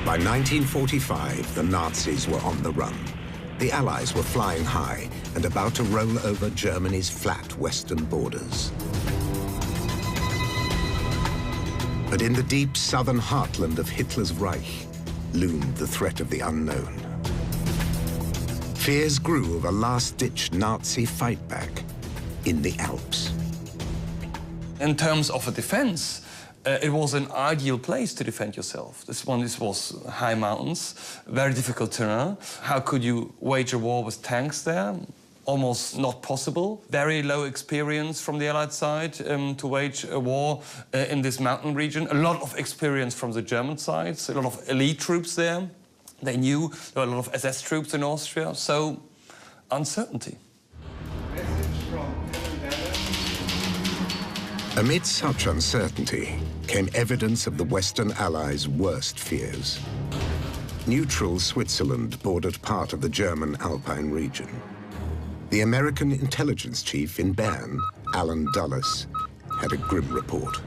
By 1945, the Nazis were on the run. The Allies were flying high and about to roll over Germany's flat western borders. But in the deep southern heartland of Hitler's Reich loomed the threat of the unknown. Fears grew of a last-ditch Nazi fightback in the Alps. In terms of a defense, it was an ideal place to defend yourself. This was high mountains, very difficult terrain. How could you wage a war with tanks there? Almost not possible. Very low experience from the Allied side to wage a war in this mountain region. A lot of experience from the German side, a lot of elite troops there. They knew there were a lot of SS troops in Austria, so uncertainty. Amid such uncertainty came evidence of the Western Allies' worst fears. Neutral Switzerland bordered part of the German Alpine region. The American intelligence chief in Bern, Alan Dulles, had a grim report.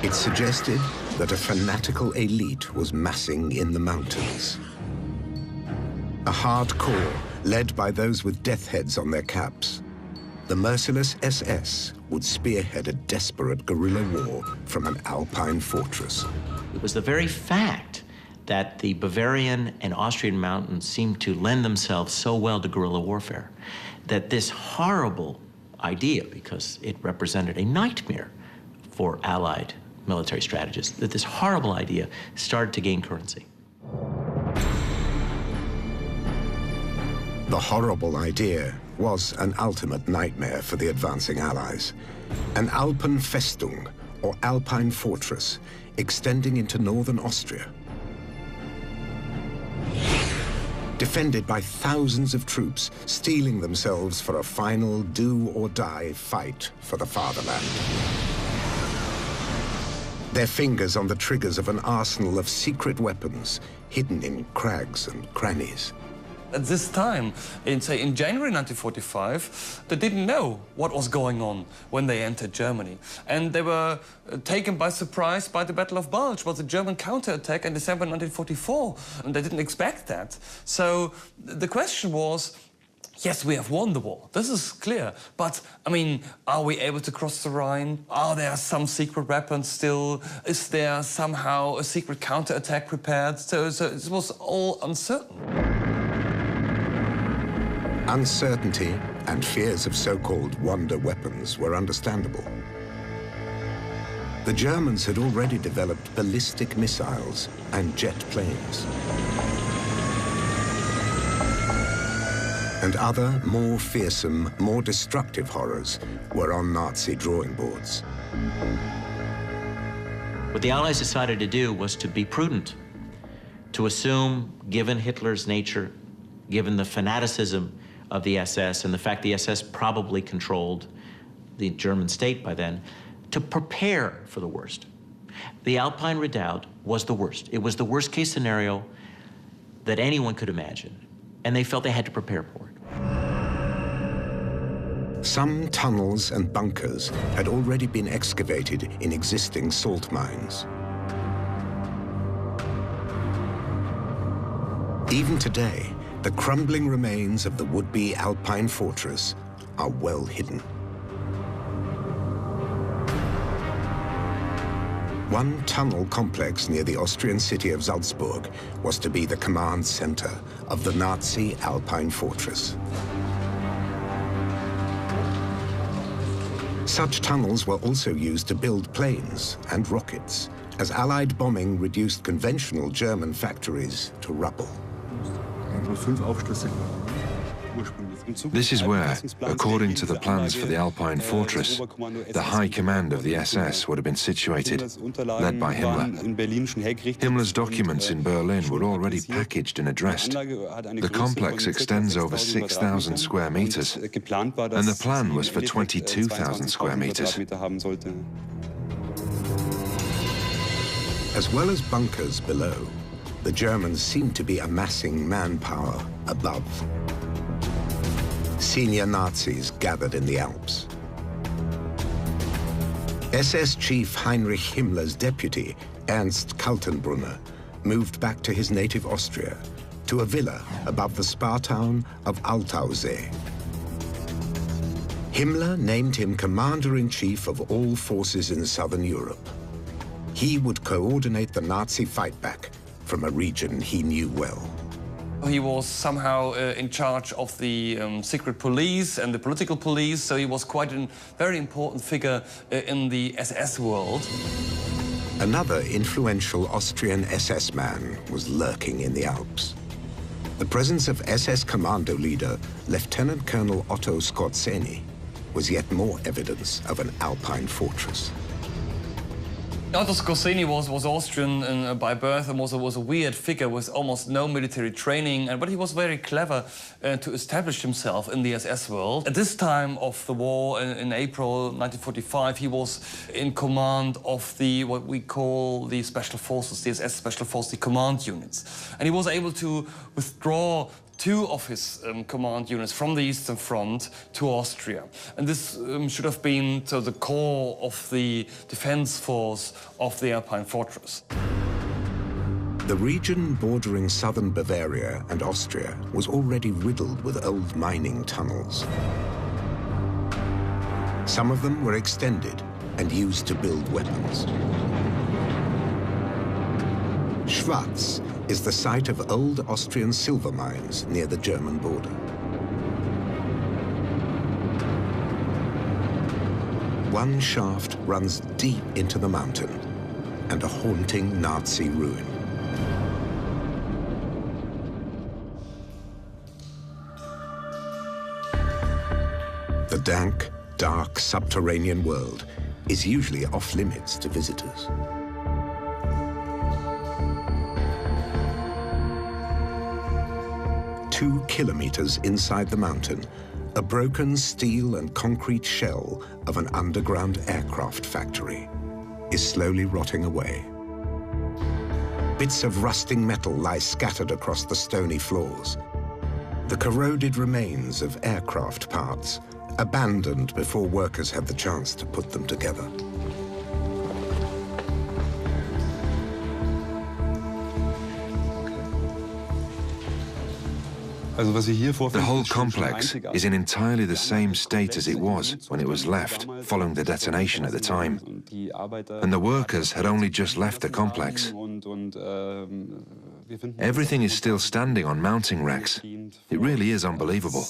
It suggested that a fanatical elite was massing in the mountains. A hardcore led by those with death heads on their caps. The merciless SS would spearhead a desperate guerrilla war from an Alpine fortress. It was the very fact that the Bavarian and Austrian mountains seemed to lend themselves so well to guerrilla warfare that this horrible idea, because it represented a nightmare for Allied military strategists, that this horrible idea started to gain currency. The horrible idea was an ultimate nightmare for the advancing Allies. An Alpenfestung, or Alpine fortress, extending into northern Austria. Defended by thousands of troops, steeling themselves for a final do-or-die fight for the fatherland. Their fingers on the triggers of an arsenal of secret weapons hidden in crags and crannies. At this time, in January 1945, they didn't know what was going on when they entered Germany. And they were taken by surprise by the Battle of Bulge, was a German counterattack in December 1944. And they didn't expect that. So the question was, yes, we have won the war. This is clear. But, I mean, are we able to cross the Rhine? Are there some secret weapons still? Is there somehow a secret counterattack prepared? So it was all uncertain. Uncertainty and fears of so-called wonder weapons were understandable. The Germans had already developed ballistic missiles and jet planes. And other, more fearsome, more destructive horrors were on Nazi drawing boards. What the Allies decided to do was to be prudent, to assume, given Hitler's nature, given the fanaticism of the SS and the fact the SS probably controlled the German state by then, to prepare for the worst. The Alpine Redoubt was the worst. It was the worst case scenario that anyone could imagine, and they felt they had to prepare for it. Some tunnels and bunkers had already been excavated in existing salt mines. Even today, the crumbling remains of the would-be Alpine fortress are well hidden. One tunnel complex near the Austrian city of Salzburg was to be the command center of the Nazi Alpine fortress. Such tunnels were also used to build planes and rockets, as Allied bombing reduced conventional German factories to rubble. This is where, according to the plans for the Alpine fortress, the high command of the SS would have been situated, led by Himmler. Himmler's documents in Berlin were already packaged and addressed. The complex extends over 6,000 square meters, and the plan was for 22,000 square meters. As well as bunkers below, the Germans seemed to be amassing manpower above. Senior Nazis gathered in the Alps. SS Chief Heinrich Himmler's deputy, Ernst Kaltenbrunner, moved back to his native Austria, to a villa above the spa town of Altausee. Himmler named him commander-in-chief of all forces in southern Europe. He would coordinate the Nazi fightback from a region he knew well. He was somehow in charge of the secret police and the political police, so he was quite a very important figure in the SS world. Another influential Austrian SS man was lurking in the Alps. The presence of SS commando leader Lieutenant Colonel Otto Skorzeny was yet more evidence of an Alpine fortress. Otto Skorzeny was Austrian by birth and was a weird figure with almost no military training, but he was very clever to establish himself in the SS world. At this time of the war, in April 1945, he was in command of what we call the Special Forces, the SS Special Forces, the command units. And he was able to withdraw two of his command units from the Eastern Front to Austria. And this should have been the core of the defense force of the Alpine fortress. The region bordering southern Bavaria and Austria was already riddled with old mining tunnels. Some of them were extended and used to build weapons. Schwaz is the site of old Austrian silver mines near the German border. One shaft runs deep into the mountain and a haunting Nazi ruin. The dank, dark subterranean world is usually off limits to visitors. 2 kilometers inside the mountain, a broken steel and concrete shell of an underground aircraft factory is slowly rotting away. Bits of rusting metal lie scattered across the stony floors. The corroded remains of aircraft parts, abandoned before workers had the chance to put them together. The whole complex is in entirely the same state as it was when it was left, following the detonation at the time. And the workers had only just left the complex. Everything is still standing on mounting racks. It really is unbelievable.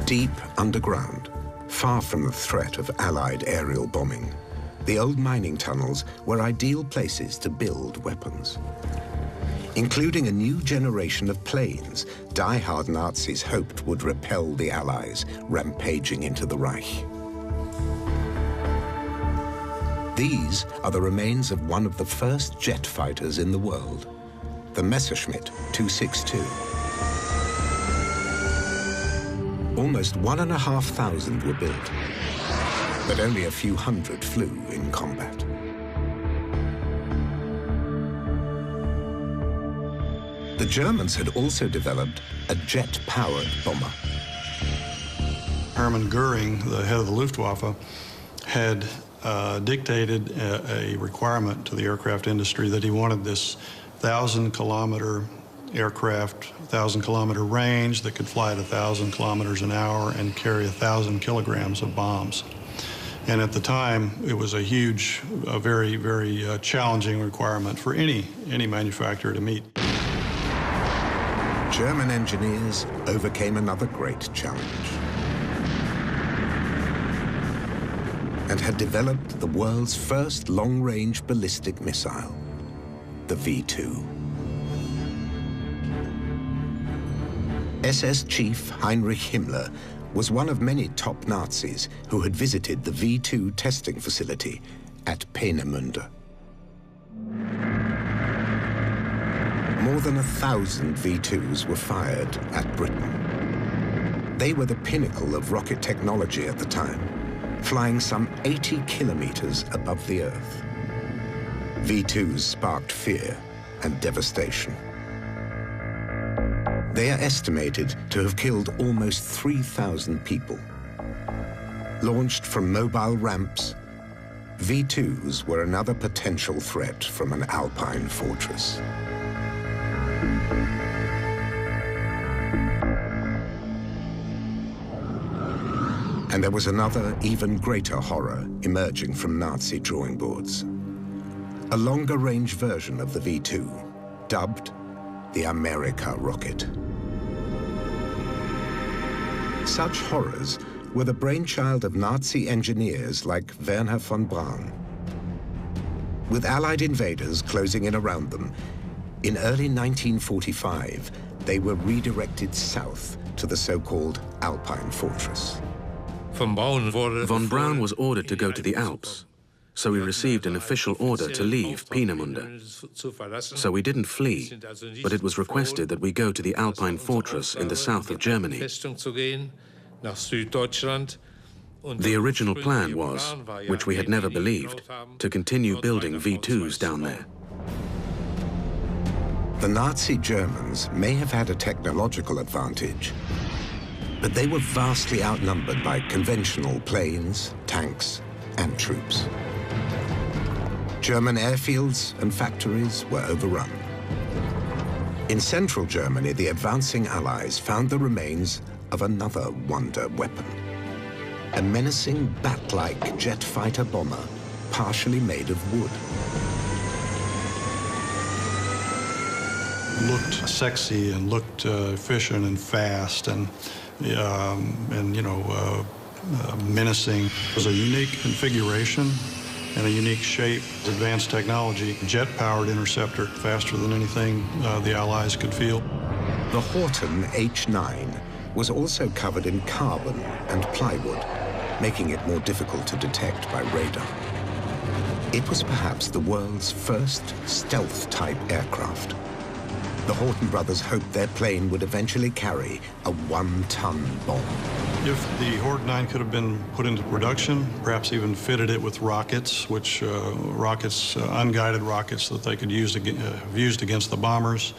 Deep underground, far from the threat of Allied aerial bombing, the old mining tunnels were ideal places to build weapons. Including a new generation of planes die-hard Nazis hoped would repel the Allies rampaging into the Reich. These are the remains of one of the first jet fighters in the world, the Messerschmitt 262. Almost 1,500 were built, but only a few hundred flew in combat. The Germans had also developed a jet-powered bomber. Hermann Goering, the head of the Luftwaffe, had dictated a requirement to the aircraft industry that he wanted this 1,000-kilometer aircraft, 1,000-kilometer range that could fly at 1,000 kilometers an hour and carry 1,000 kilograms of bombs. And at the time, it was a huge, very, very challenging requirement for any manufacturer to meet. German engineers overcame another great challenge and had developed the world's first long-range ballistic missile, the V2. SS chief Heinrich Himmler was one of many top Nazis who had visited the V2 testing facility at Peenemünde. More than 1,000 V2s were fired at Britain. They were the pinnacle of rocket technology at the time, flying some 80 kilometers above the Earth. V2s sparked fear and devastation. They are estimated to have killed almost 3,000 people. Launched from mobile ramps, V2s were another potential threat from an Alpine fortress. And there was another, even greater horror emerging from Nazi drawing boards. A longer-range version of the V2, dubbed the America rocket. Such horrors were the brainchild of Nazi engineers like Werner von Braun. With Allied invaders closing in around them, in early 1945, they were redirected south to the so-called Alpine fortress. Von Braun was ordered to go to the Alps, so we received an official order to leave Peenemünde. So we didn't flee, but it was requested that we go to the Alpine fortress in the south of Germany. The original plan was, which we had never believed, to continue building V2s down there. The Nazi Germans may have had a technological advantage, but they were vastly outnumbered by conventional planes, tanks, and troops. German airfields and factories were overrun. In central Germany, the advancing Allies found the remains of another wonder weapon. A menacing bat-like jet fighter bomber, partially made of wood. Looked sexy and looked efficient and fast and menacing. It was a unique configuration and a unique shape, advanced technology, jet-powered interceptor, faster than anything the Allies could field. The Horten H-9 was also covered in carbon and plywood, making it more difficult to detect by radar. It was perhaps the world's first stealth-type aircraft. The Horten brothers hoped their plane would eventually carry a 1-ton bomb. If the Horten 9 could have been put into production, perhaps even fitted it with rockets, unguided rockets that they could use used against the bombers,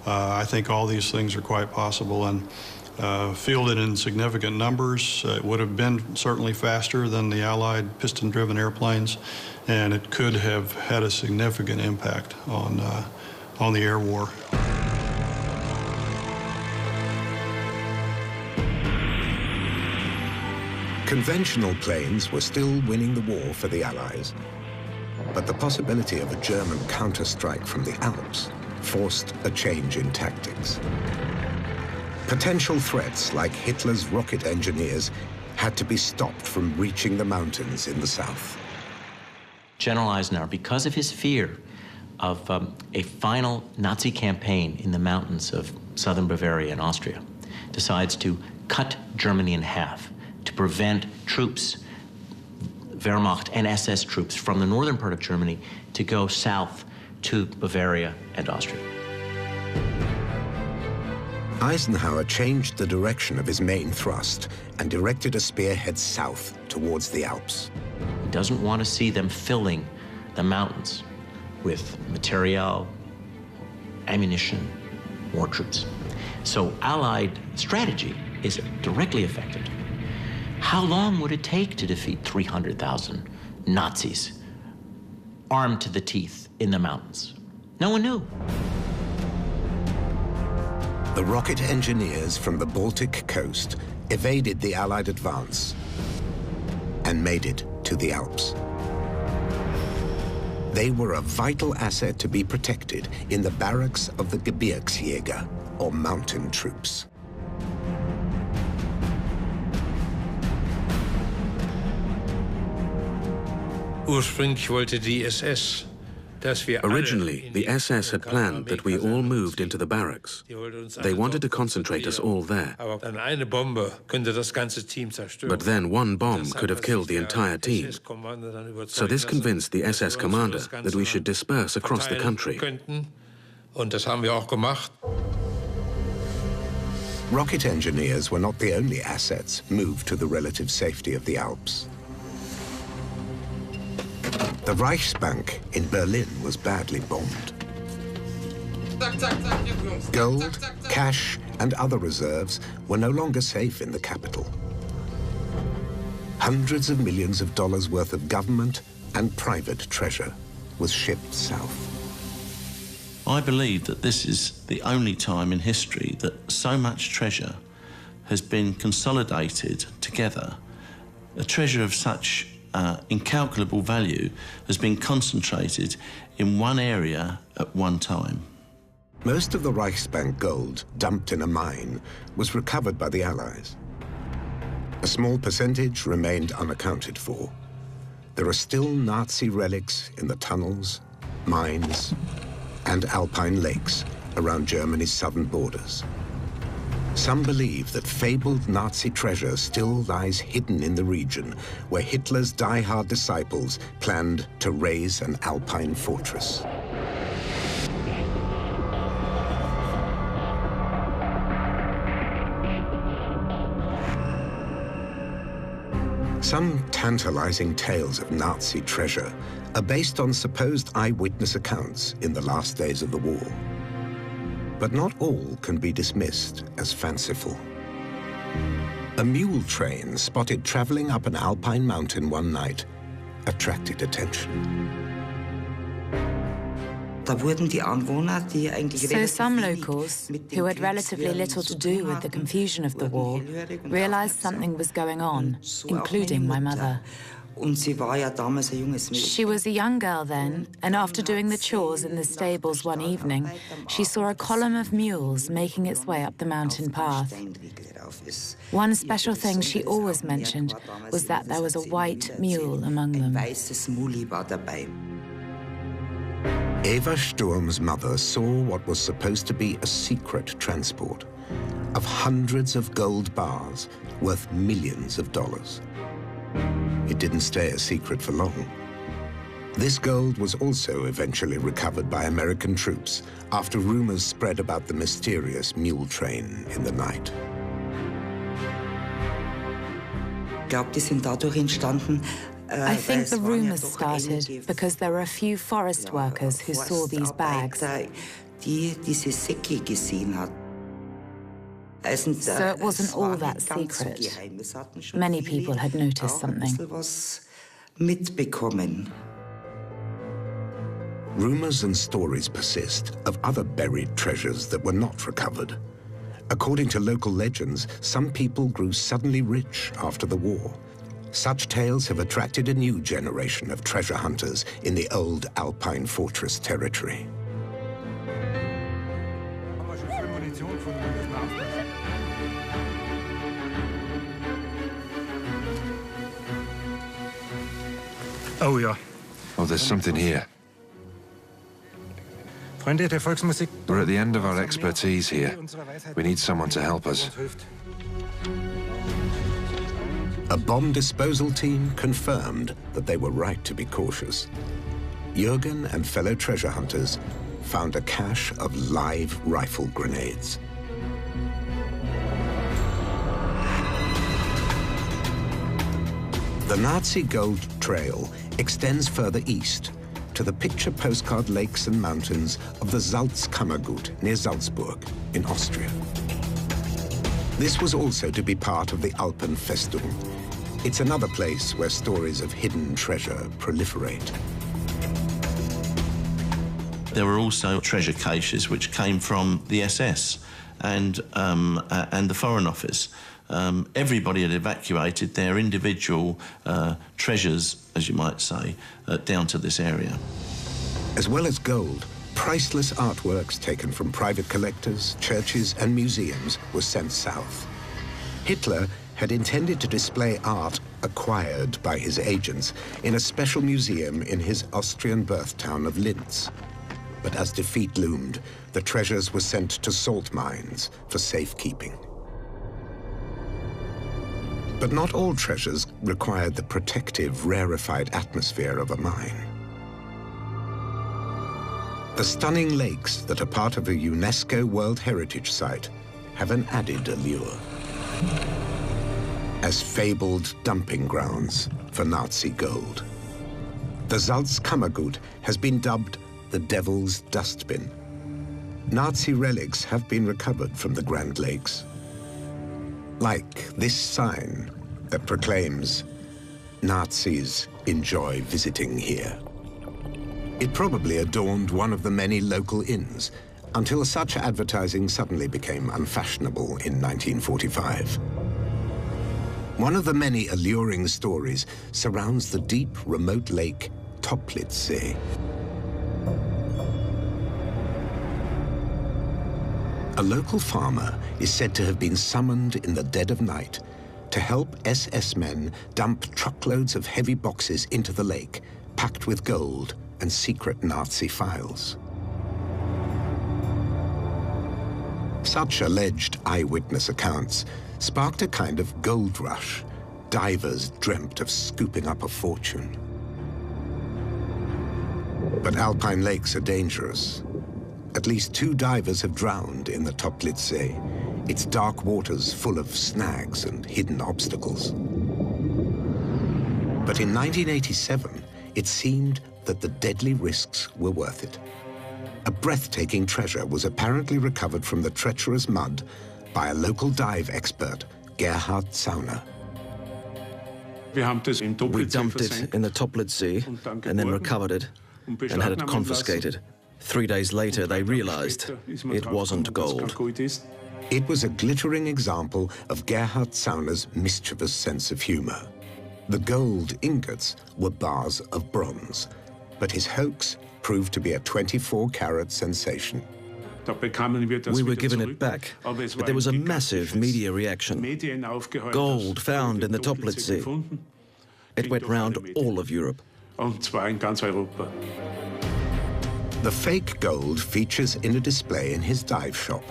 I think all these things are quite possible. And fielded in significant numbers, it would have been certainly faster than the Allied piston-driven airplanes, and it could have had a significant impact on the air war. Conventional planes were still winning the war for the Allies, but the possibility of a German counterstrike from the Alps forced a change in tactics. Potential threats like Hitler's rocket engineers had to be stopped from reaching the mountains in the south. General Eisenhower, because of his fear of a final Nazi campaign in the mountains of southern Bavaria and Austria, decides to cut Germany in half to prevent troops, Wehrmacht and SS troops from the northern part of Germany to go south to Bavaria and Austria. Eisenhower changed the direction of his main thrust and directed a spearhead south towards the Alps. He doesn't want to see them filling the mountains with materiel, ammunition, more troops. So Allied strategy is directly affected. How long would it take to defeat 300,000 Nazis armed to the teeth in the mountains? No one knew. The rocket engineers from the Baltic coast evaded the Allied advance and made it to the Alps. They were a vital asset to be protected in the barracks of the Gebirgsjäger, or mountain troops. Originally, the SS had planned that we all moved into the barracks. They wanted to concentrate us all there. But then one bomb could have killed the entire team. So this convinced the SS commander that we should disperse across the country. Rocket engineers were not the only assets moved to the relative safety of the Alps. The Reichsbank in Berlin was badly bombed. Gold, cash, and other reserves were no longer safe in the capital. hundreds of millions of dollars worth of government and private treasure was shipped south. I believe that this is the only time in history that so much treasure has been consolidated together. A treasure of such incalculable value has been concentrated in one area at one time. Most of the Reichsbank gold dumped in a mine was recovered by the Allies. A small percentage remained unaccounted for. There are still Nazi relics in the tunnels, mines, and alpine lakes around Germany's southern borders. Some believe that fabled Nazi treasure still lies hidden in the region where Hitler's die-hard disciples planned to raise an alpine fortress. Some tantalizing tales of Nazi treasure are based on supposed eyewitness accounts in the last days of the war. But not all can be dismissed as fanciful. A mule train spotted traveling up an alpine mountain one night attracted attention. So some locals, who had relatively little to do with the confusion of the war, realized something was going on, including my mother. She was a young girl then, and after doing the chores in the stables one evening, she saw a column of mules making its way up the mountain path. One special thing she always mentioned was that there was a white mule among them. Eva Sturm's mother saw what was supposed to be a secret transport of hundreds of gold bars worth millions of dollars. It didn't stay a secret for long. This gold was also eventually recovered by American troops after rumors spread about the mysterious mule train in the night. I think the rumors started because there were a few forest workers who saw these bags. So it wasn't all that secret. Many people had noticed something. Rumors and stories persist of other buried treasures that were not recovered. According to local legends, some people grew suddenly rich after the war. Such tales have attracted a new generation of treasure hunters in the old Alpine fortress territory. Oh, there's something here. We're at the end of our expertise here. We need someone to help us. A bomb disposal team confirmed that they were right to be cautious. Jürgen and fellow treasure hunters found a cache of live rifle grenades. The Nazi gold trail extends further east to the picture postcard lakes and mountains of the Salzkammergut near Salzburg in Austria. This was also to be part of the Alpenfestung. It's another place where stories of hidden treasure proliferate. There were also treasure caches which came from the SS and the Foreign Office. Everybody had evacuated their individual treasures, as you might say, down to this area. As well as gold, priceless artworks taken from private collectors, churches, and museums were sent south. Hitler had intended to display art acquired by his agents in a special museum in his Austrian birth town of Linz. But as defeat loomed, the treasures were sent to salt mines for safekeeping. But not all treasures required the protective, rarefied atmosphere of a mine. The stunning lakes that are part of a UNESCO World Heritage Site have an added allure as fabled dumping grounds for Nazi gold. The Salzkammergut has been dubbed the Devil's Dustbin. Nazi relics have been recovered from the Grand Lakes, like this sign that proclaims Nazis enjoy visiting here. It probably adorned one of the many local inns, until such advertising suddenly became unfashionable in 1945. One of the many alluring stories surrounds the deep, remote lake Toplitzsee. A local farmer is said to have been summoned in the dead of night to help SS men dump truckloads of heavy boxes into the lake, packed with gold and secret Nazi files. Such alleged eyewitness accounts sparked a kind of gold rush. Divers dreamt of scooping up a fortune. But alpine lakes are dangerous. At least 2 divers have drowned in the Toplitzsee, its dark waters full of snags and hidden obstacles. But in 1987, it seemed that the deadly risks were worth it. A breathtaking treasure was apparently recovered from the treacherous mud by a local dive expert, Gerhard Zauner. We dumped it in the Toplitzsee and then recovered it and had it confiscated. 3 days later, they realized it wasn't gold. It was a glittering example of Gerhard Zauner's mischievous sense of humor. The gold ingots were bars of bronze, but his hoax proved to be a 24-carat sensation. We were given it back, but there was a massive media reaction. Gold found in the Toplitzsee. It went round all of Europe. The fake gold features in a display in his dive shop,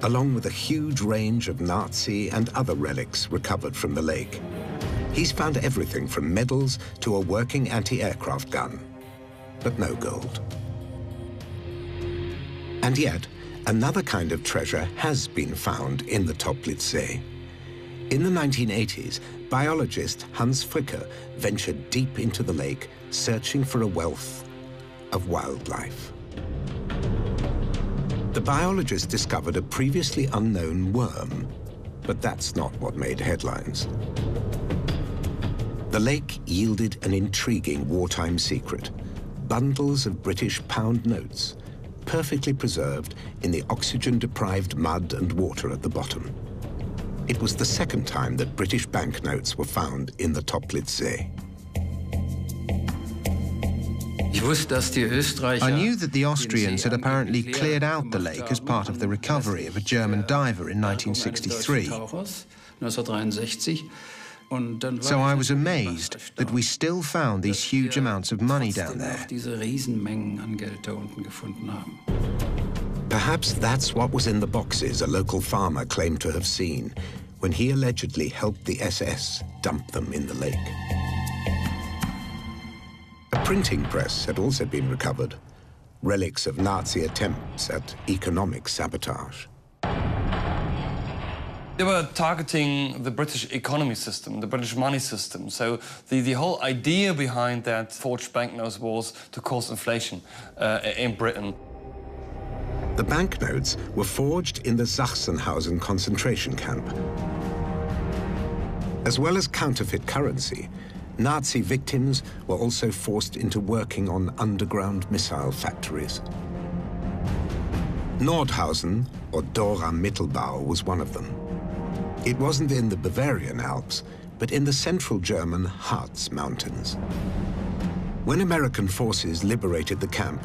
along with a huge range of Nazi and other relics recovered from the lake. He's found everything from medals to a working anti-aircraft gun, but no gold. And yet, another kind of treasure has been found in the Toplitzsee. In the 1980s, biologist Hans Fricker ventured deep into the lake, searching for a wealth of wildlife. The biologist discovered a previously unknown worm, but that's not what made headlines. The lake yielded an intriguing wartime secret: bundles of British pound notes, perfectly preserved in the oxygen-deprived mud and water at the bottom. It was the second time that British banknotes were found in the Toplitzsee. I knew that the Austrians had apparently cleared out the lake as part of the recovery of a German diver in 1963. So I was amazed that we still found these huge amounts of money down there. Perhaps that's what was in the boxes a local farmer claimed to have seen when he allegedly helped the SS dump them in the lake. A printing press had also been recovered, relics of Nazi attempts at economic sabotage. They were targeting the British economy system, the British money system. So the whole idea behind that forged banknotes was to cause inflation in Britain. The banknotes were forged in the Sachsenhausen concentration camp. As well as counterfeit currency, Nazi victims were also forced into working on underground missile factories. Nordhausen, or Dora Mittelbau, was one of them. It wasn't in the Bavarian Alps, but in the central German Harz Mountains. When American forces liberated the camp,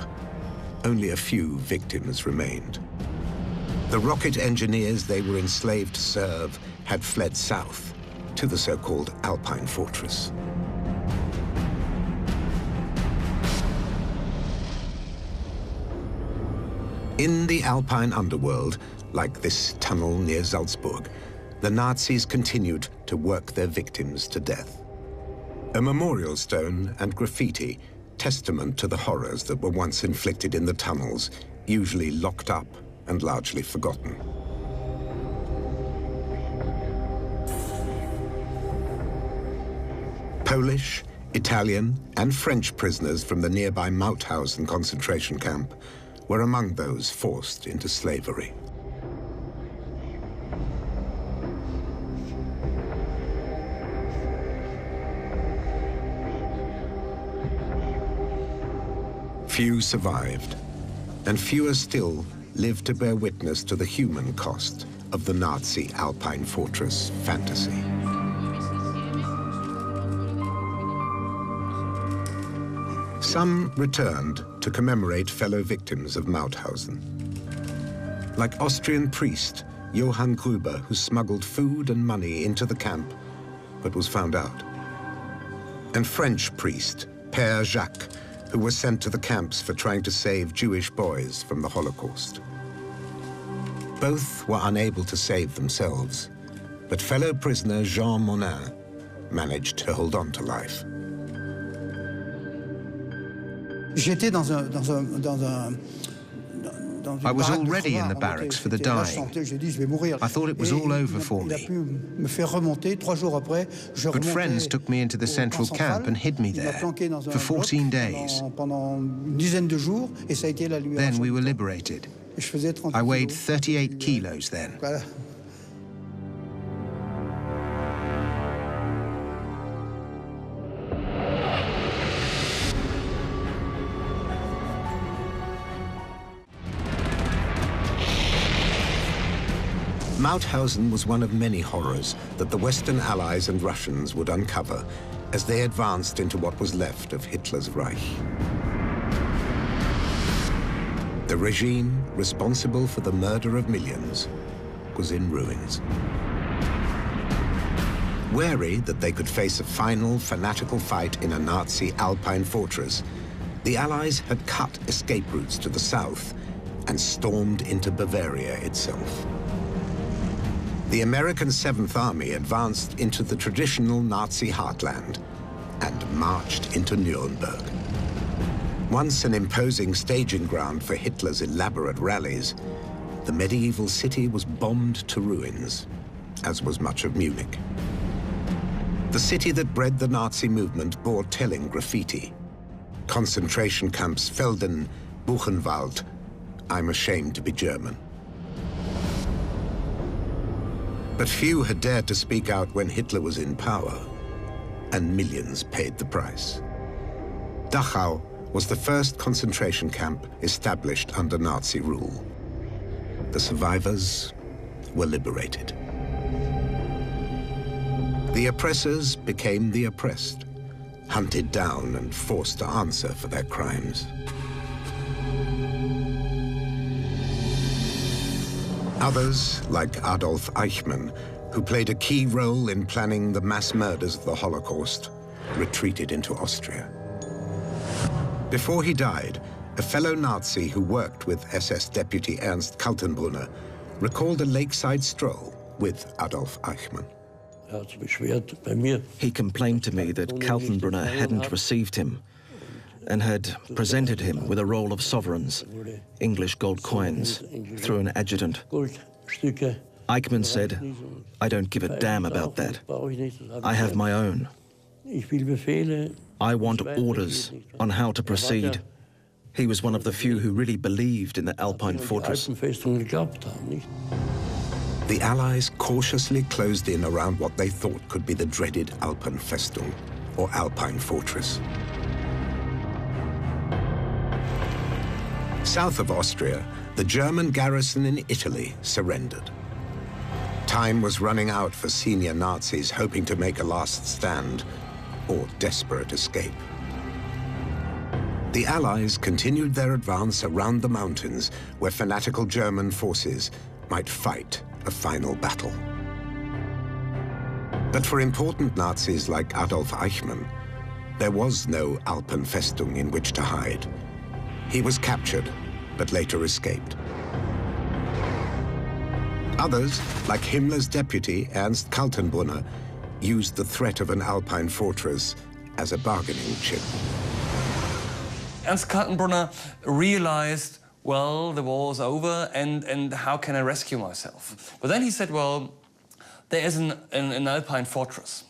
only a few victims remained. The rocket engineers they were enslaved to serve had fled south to the so-called Alpine Fortress. In the Alpine underworld, like this tunnel near Salzburg, the Nazis continued to work their victims to death. A memorial stone and graffiti, testament to the horrors that were once inflicted in the tunnels, usually locked up and largely forgotten. Polish, Italian, and French prisoners from the nearby Mauthausen concentration camp were among those forced into slavery. Few survived, and fewer still lived to bear witness to the human cost of the Nazi Alpine fortress fantasy. Some returned to commemorate fellow victims of Mauthausen. Like Austrian priest Johann Gruber, who smuggled food and money into the camp, but was found out. And French priest Père Jacques, who was sent to the camps for trying to save Jewish boys from the Holocaust. Both were unable to save themselves, but fellow prisoner Jean Monin managed to hold on to life. I was already in the barracks for the dying. I thought it was all over for me. But friends took me into the central camp and hid me there for 14 days. Then we were liberated. I weighed 38 kilos then. Mauthausen was one of many horrors that the Western Allies and Russians would uncover as they advanced into what was left of Hitler's Reich. The regime responsible for the murder of millions was in ruins. Wary that they could face a final fanatical fight in a Nazi Alpine fortress, the Allies had cut escape routes to the south and stormed into Bavaria itself. The American 7th Army advanced into the traditional Nazi heartland and marched into Nuremberg. Once an imposing staging ground for Hitler's elaborate rallies, the medieval city was bombed to ruins, as was much of Munich. The city that bred the Nazi movement bore telling graffiti. Concentration camps Felden, Buchenwald, I'm ashamed to be German. But few had dared to speak out when Hitler was in power, and millions paid the price. Dachau was the first concentration camp established under Nazi rule. The survivors were liberated. The oppressors became the oppressed, hunted down and forced to answer for their crimes. Others, like Adolf Eichmann, who played a key role in planning the mass murders of the Holocaust, retreated into Austria. Before he died, a fellow Nazi who worked with SS deputy Ernst Kaltenbrunner recalled a lakeside stroll with Adolf Eichmann. He complained to me that Kaltenbrunner hadn't received him and had presented him with a roll of sovereigns, English gold coins, through an adjutant. Eichmann said, "I don't give a damn about that. I have my own. I want orders on how to proceed." He was one of the few who really believed in the Alpine fortress. The Allies cautiously closed in around what they thought could be the dreaded Alpenfestung, or Alpine fortress. South of Austria, the German garrison in Italy surrendered. Time was running out for senior Nazis hoping to make a last stand or desperate escape. The Allies continued their advance around the mountains where fanatical German forces might fight a final battle. But for important Nazis like Adolf Eichmann, there was no Alpenfestung in which to hide. He was captured, but later escaped. Others, like Himmler's deputy, Ernst Kaltenbrunner, used the threat of an Alpine fortress as a bargaining chip. Ernst Kaltenbrunner realized, well, the war is over, and how can I rescue myself? But then he said, well, there is an Alpine fortress,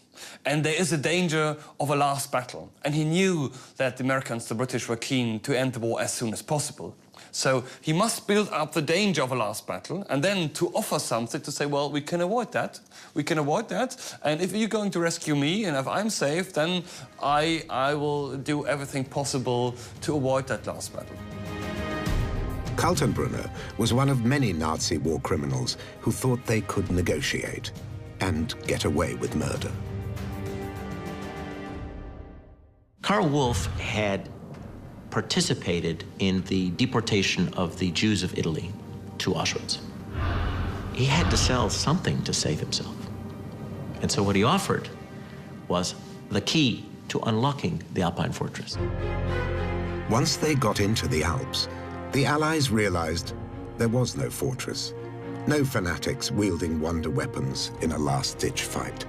and there is a danger of a last battle. And he knew that the Americans, the British, were keen to end the war as soon as possible. So he must build up the danger of a last battle and then to offer something to say, well, we can avoid that. We can avoid that. And if you're going to rescue me and if I'm safe, then I will do everything possible to avoid that last battle. Kaltenbrunner was one of many Nazi war criminals who thought they could negotiate and get away with murder. Karl Wolff had participated in the deportation of the Jews of Italy to Auschwitz. He had to sell something to save himself. And so what he offered was the key to unlocking the Alpine fortress. Once they got into the Alps, the Allies realized there was no fortress, no fanatics wielding wonder weapons in a last-ditch fight.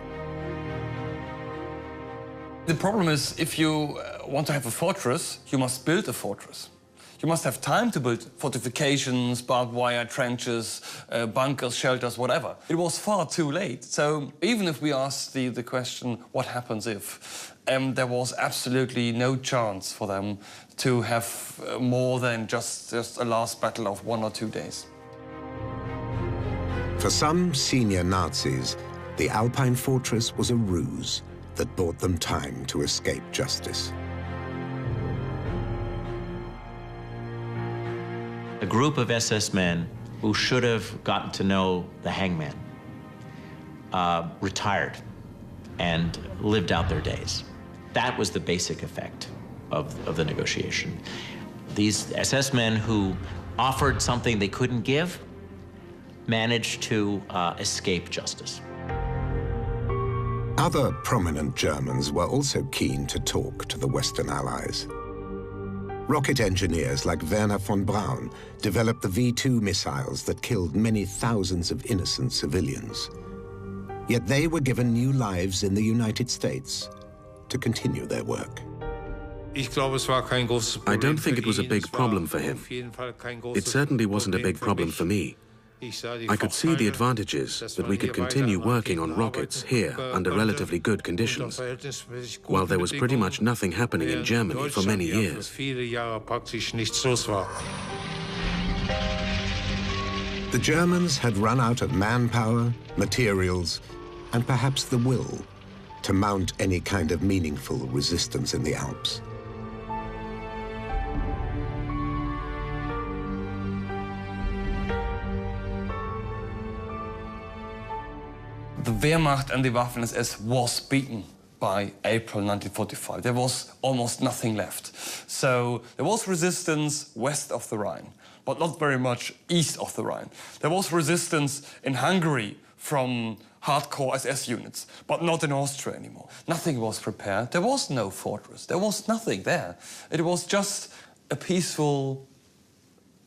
The problem is, if you want to have a fortress, you must build a fortress. You must have time to build fortifications, barbed wire trenches, bunkers, shelters, whatever. It was far too late. So even if we asked the question, what happens if, there was absolutely no chance for them to have more than just a last battle of 1 or 2 days. For some senior Nazis, the Alpine fortress was a ruse that bought them time to escape justice. A group of SS men who should have gotten to know the hangman retired and lived out their days. That was the basic effect of the negotiation. These SS men who offered something they couldn't give managed to escape justice. Other prominent Germans were also keen to talk to the Western Allies. Rocket engineers like Werner von Braun developed the V-2 missiles that killed many thousands of innocent civilians. Yet they were given new lives in the United States to continue their work. I don't think it was a big problem for him. It certainly wasn't a big problem for me. I could see the advantages that we could continue working on rockets here under relatively good conditions, while there was pretty much nothing happening in Germany for many years. The Germans had run out of manpower, materials, and perhaps the will to mount any kind of meaningful resistance in the Alps. The Wehrmacht and the Waffen-SS was beaten by April 1945. There was almost nothing left. So there was resistance west of the Rhine, but not very much east of the Rhine. There was resistance in Hungary from hardcore SS units, but not in Austria anymore. Nothing was prepared. There was no fortress. There was nothing there. It was just a peaceful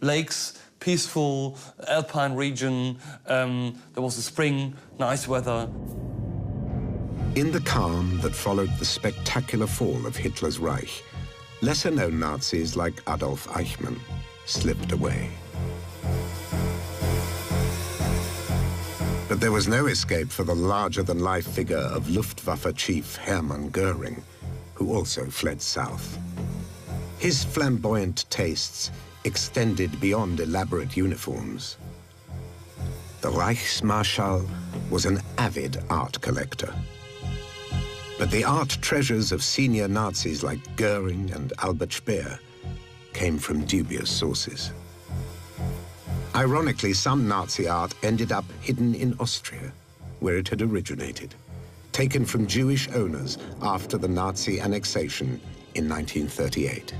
lakes, peaceful alpine region. There was a spring, nice weather. In the calm that followed the spectacular fall of Hitler's Reich, lesser-known Nazis like Adolf Eichmann slipped away. But there was no escape for the larger-than-life figure of Luftwaffe chief Hermann Göring, who also fled south. His flamboyant tastes extended beyond elaborate uniforms. The Reichsmarschall was an avid art collector. But the art treasures of senior Nazis like Göring and Albert Speer came from dubious sources. Ironically, some Nazi art ended up hidden in Austria, where it had originated, taken from Jewish owners after the Nazi annexation in 1938.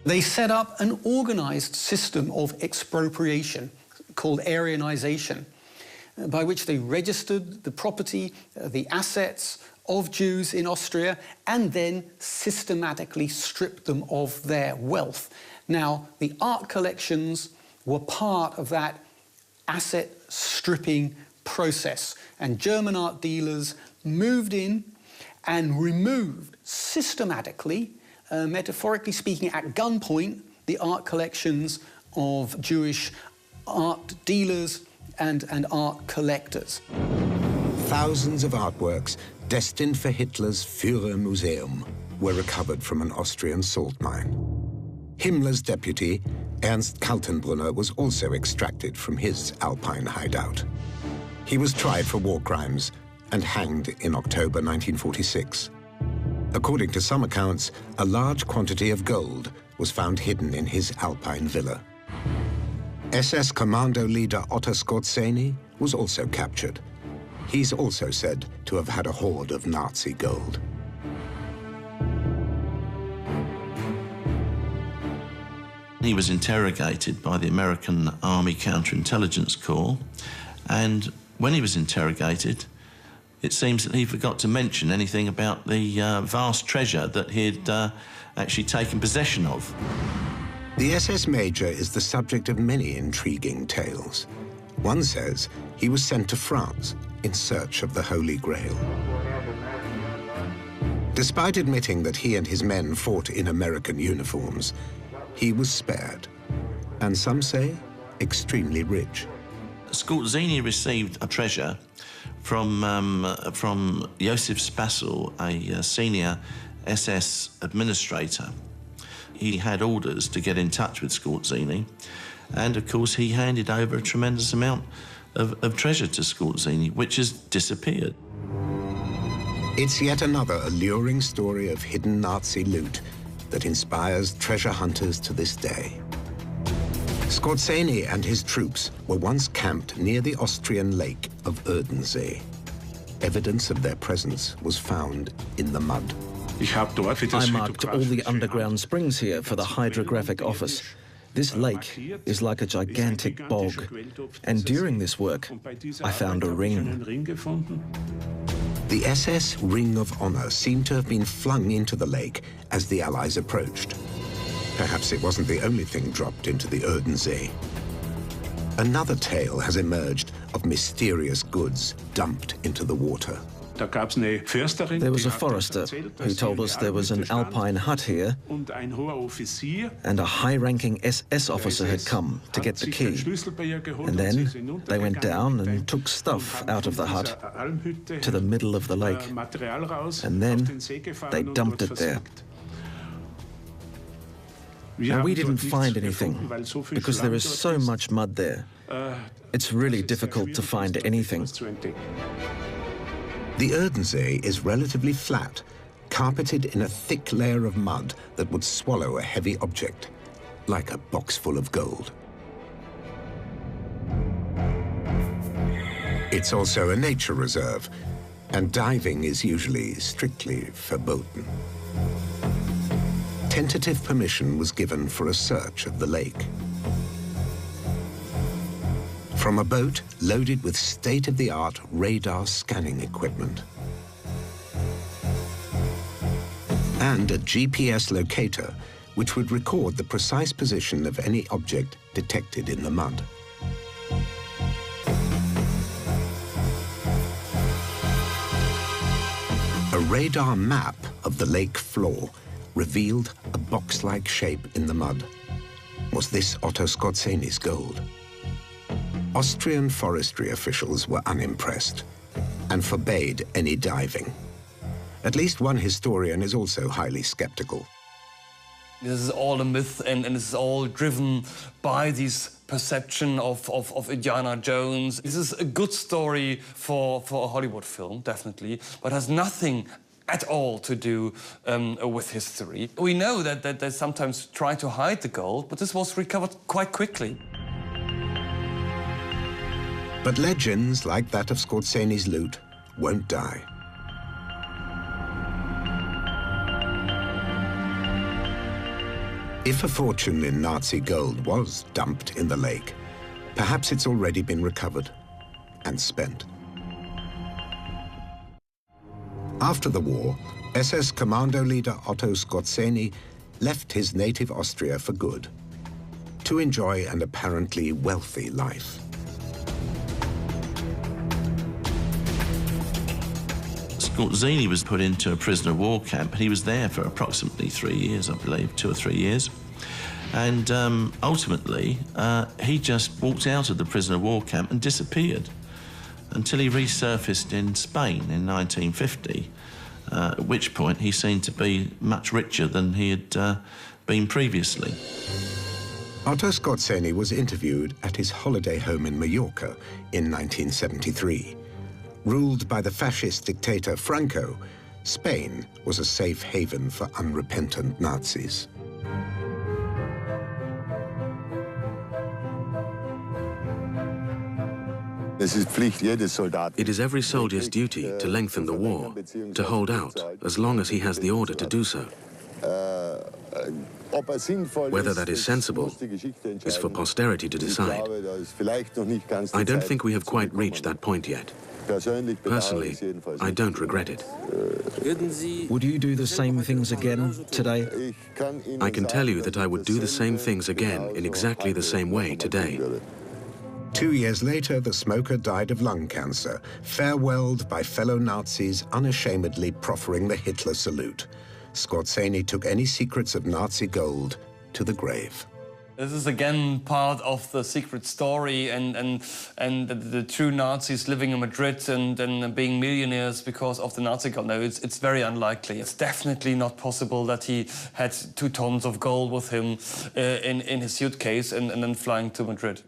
They set up an organized system of expropriation called Aryanization, by which they registered the property, the assets of Jews in Austria, and then systematically stripped them of their wealth. Now, the art collections were part of that asset stripping process, and German art dealers moved in and removed systematically, metaphorically speaking, at gunpoint, the art collections of Jewish art dealers and art collectors. Thousands of artworks destined for Hitler's Führermuseum were recovered from an Austrian salt mine. Himmler's deputy, Ernst Kaltenbrunner, was also extracted from his Alpine hideout. He was tried for war crimes and hanged in October 1946. According to some accounts, a large quantity of gold was found hidden in his Alpine villa. SS commando leader Otto Skorzeny was also captured. He's also said to have had a hoard of Nazi gold. He was interrogated by the American Army Counterintelligence Corps, and when he was interrogated, it seems that he forgot to mention anything about the vast treasure that he'd actually taken possession of. The SS Major is the subject of many intriguing tales. One says he was sent to France in search of the Holy Grail. Despite admitting that he and his men fought in American uniforms, he was spared, and some say extremely rich. Skorzeny received a treasure from Josef Spassel, a senior SS administrator. He had orders to get in touch with Skorzeny, and of course he handed over a tremendous amount of treasure to Skorzeny, which has disappeared. It's yet another alluring story of hidden Nazi loot that inspires treasure hunters to this day. Skorzeny and his troops were once camped near the Austrian lake of Erdensee. Evidence of their presence was found in the mud. I marked all the underground springs here for the Hydrographic Office. This lake is like a gigantic bog, and during this work, I found a ring. The SS Ring of Honor seemed to have been flung into the lake as the Allies approached. Perhaps it wasn't the only thing dropped into the Erdensee. Another tale has emerged of mysterious goods dumped into the water. There was a forester who told us there was an Alpine hut here, and a high-ranking SS officer had come to get the key. And then they went down and took stuff out of the hut to the middle of the lake. And then they dumped it there. And we didn't find anything because there is so much mud there. It's really difficult to find anything. The Erdensee is relatively flat, carpeted in a thick layer of mud that would swallow a heavy object, like a box full of gold. It's also a nature reserve, and diving is usually strictly verboten. Tentative permission was given for a search of the lake. From a boat loaded with state-of-the-art radar scanning equipment. And a GPS locator, which would record the precise position of any object detected in the mud. A radar map of the lake floor revealed a box-like shape in the mud. Was this Otto Skorzeny's gold? Austrian forestry officials were unimpressed and forbade any diving. At least one historian is also highly skeptical. This is all a myth, and this is all driven by this perception of Indiana Jones. This is a good story for a Hollywood film, definitely, but has nothing at all to do with history. We know that they sometimes try to hide the gold, but this was recovered quite quickly. But legends like that of Skorzeny's loot won't die. If a fortune in Nazi gold was dumped in the lake, perhaps it's already been recovered and spent. After the war, SS commando leader Otto Skorzeny left his native Austria for good, to enjoy an apparently wealthy life. Skorzeny was put into a prisoner of war camp. He was there for approximately 3 years, I believe, 2 or 3 years. And ultimately, he just walked out of the prisoner of war camp and disappeared until he resurfaced in Spain in 1950 at which point he seemed to be much richer than he had been previously. Otto Skorzeny was interviewed at his holiday home in Mallorca in 1973. Ruled by the fascist dictator Franco, Spain was a safe haven for unrepentant Nazis. It is every soldier's duty to lengthen the war, to hold out as long as he has the order to do so. Whether that is sensible is for posterity to decide. I don't think we have quite reached that point yet. Personally, I don't regret it. Would you do the same things again today? I can tell you that I would do the same things again in exactly the same way today. 2 years later, the smoker died of lung cancer, farewelled by fellow Nazis unashamedly proffering the Hitler salute. Skorzeny took any secrets of Nazi gold to the grave. This is again part of the secret story and the true Nazis living in Madrid and being millionaires because of the Nazi gold. No, it's very unlikely. It's definitely not possible that he had 2 tons of gold with him in his suitcase and then flying to Madrid.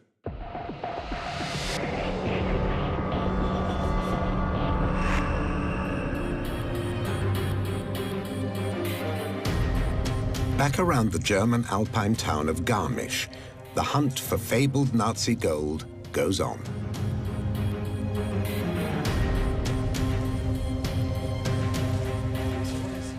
Back around the German Alpine town of Garmisch, the hunt for fabled Nazi gold goes on.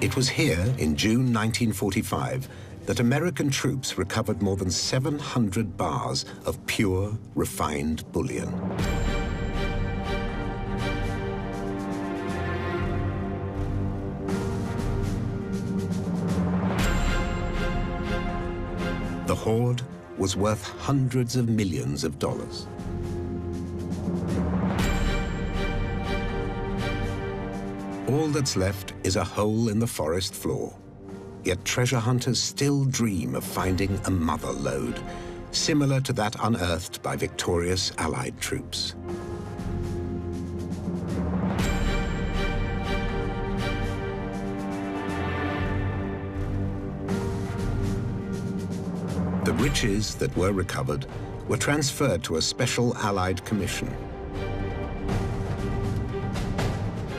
It was here in June 1945 that American troops recovered more than 700 bars of pure, refined bullion. The hoard was worth hundreds of millions of dollars. All that's left is a hole in the forest floor. Yet treasure hunters still dream of finding a mother lode, similar to that unearthed by victorious Allied troops. The riches that were recovered were transferred to a special Allied commission.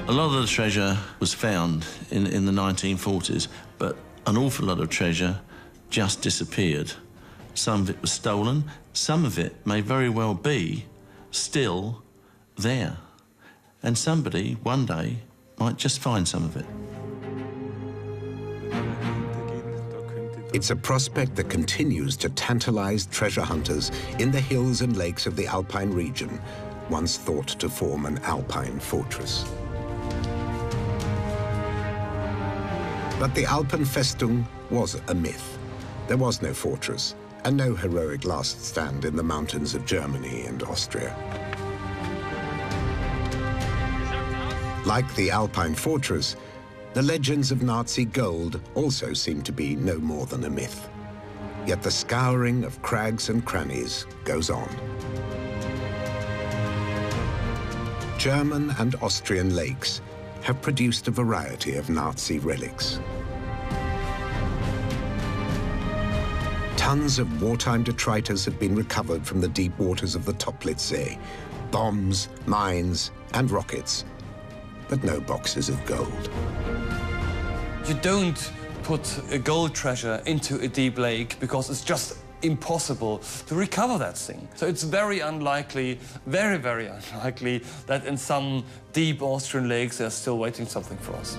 A lot of the treasure was found in the 1940s, but an awful lot of treasure just disappeared. Some of it was stolen, some of it may very well be still there. And somebody, one day, might just find some of it. It's a prospect that continues to tantalize treasure hunters in the hills and lakes of the Alpine region, once thought to form an Alpine fortress. But the Alpenfestung was a myth. There was no fortress and no heroic last stand in the mountains of Germany and Austria. Like the Alpine fortress, the legends of Nazi gold also seem to be no more than a myth. Yet the scouring of crags and crannies goes on. German and Austrian lakes have produced a variety of Nazi relics. Tons of wartime detritus have been recovered from the deep waters of the Toplitzsee. Bombs, mines, and rockets, but no boxes of gold. You don't put a gold treasure into a deep lake because it's just impossible to recover that thing. So it's very unlikely, very, very unlikely that in some deep Austrian lakes they're still waiting something for us.